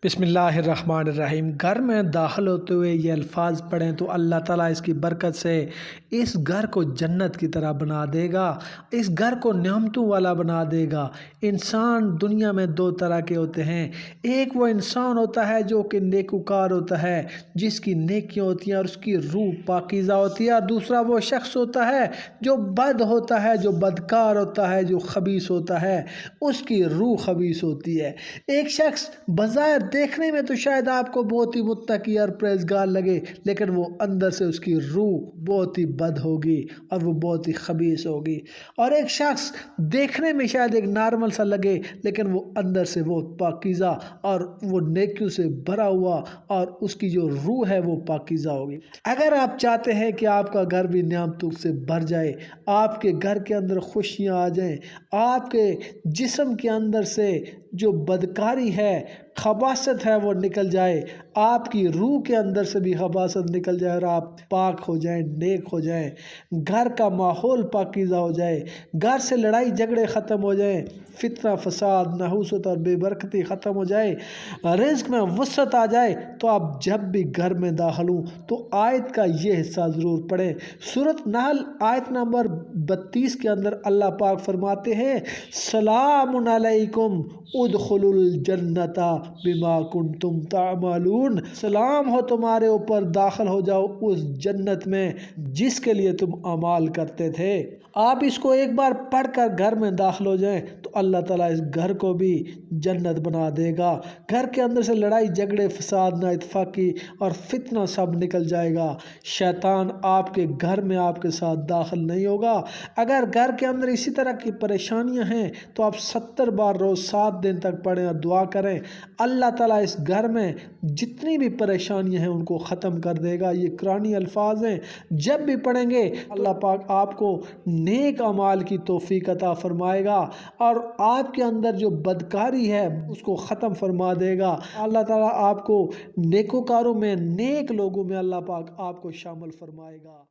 بسم اللہ الرحمن الرحیم۔ گھر میں داخل ہوتے ہوئے یہ الفاظ پڑھیں تو اللہ تعالیٰ اس کی برکت سے اس گھر کو جنت کی طرح بنا دے گا، اس گھر کو نعمتوں والا بنا دے گا۔ انسان دنیا میں دو طرح کے ہوتے ہیں، ایک وہ انسان ہوتا ہے جو کہ نیکوکار ہوتا ہے، جس کی نیکیاں ہوتی ہیں اور اس کی روح پاکیزہ ہوتی ہے، اور دوسرا وہ شخص ہوتا ہے جو بد ہوتا ہے، جو بدکار ہوتا ہے، جو خبیث ہوتا ہے، اس کی روح خبیث ہوتی ہے۔ ایک شخص بظاہر دیکھنے میں تو شاید آپ کو بہت ہی متقی اور پرہیزگار لگے، لیکن وہ اندر سے اس کی روح بہت ہی بد ہوگی اور وہ بہت ہی خبیث ہوگی۔ اور ایک شخص دیکھنے میں شاید ایک نارمل سا لگے، لیکن وہ اندر سے وہ پاکیزہ اور وہ نیکیوں سے بھرا ہوا اور اس کی جو روح ہے وہ پاکیزہ ہوگی۔ اگر آپ چاہتے ہیں کہ آپ کا گھر بھی نعمتوں سے بھر جائے، آپ کے گھر کے اندر خوشیاں آ جائیں، آپ کے جسم کے اندر سے جو بدکاری ہے، خباثت ہے، وہ نکل جائے، آپ کی روح کے اندر سے بھی خباثت نکل جائے اور آپ پاک ہو جائیں، نیک ہو جائیں، گھر کا ماحول پاکیزہ ہو جائے، گھر سے لڑائی جھگڑے ختم ہو جائیں، فتنہ فساد نحوست اور بے برکتی ختم ہو جائے، رزق میں وسعت آ جائے، تو آپ جب بھی گھر میں داخل ہوں تو آیت کا یہ حصہ ضرور پڑھیں۔ سورۃ نحل آیت نمبر 32 کے اندر اللہ پاک فرماتے ہیں، سلام علیکم ادخلوا الجنت بما کنتم تعملون، سلام ہو تمہارے اوپر، داخل ہو جاؤ اس جنت میں جس کے لیے تم اعمال کرتے تھے۔ آپ اس کو ایک بار پڑھ کر گھر میں داخل ہو جائیں تو اللہ تعالیٰ اس گھر کو بھی جنت بنا دے گا۔ گھر کے اندر سے لڑائی جھگڑے فساد نا اتفاقی اور فتنہ سب نکل جائے گا۔ شیطان آپ کے گھر میں آپ کے ساتھ داخل نہیں ہوگا۔ اگر گھر کے اندر اسی طرح کی پریشانیاں ہیں تو آپ 70 بار روز 7 دن تک پڑھیں اور دعا کریں، اللہ تعالیٰ اس گھر میں جتنی بھی پریشانیاں ہیں ان کو ختم کر دے گا۔ یہ قرآنی الفاظ ہیں، جب بھی پڑھیں گے اللہ پاک آپ کو نیک اعمال کی توفیق عطا فرمائے گا اور آپ کے اندر جو بدکاری ہے اس کو ختم فرما دے گا۔ اللہ تعالیٰ آپ کو نیکوکاروں میں، نیک لوگوں میں اللہ پاک آپ کو شامل فرمائے گا۔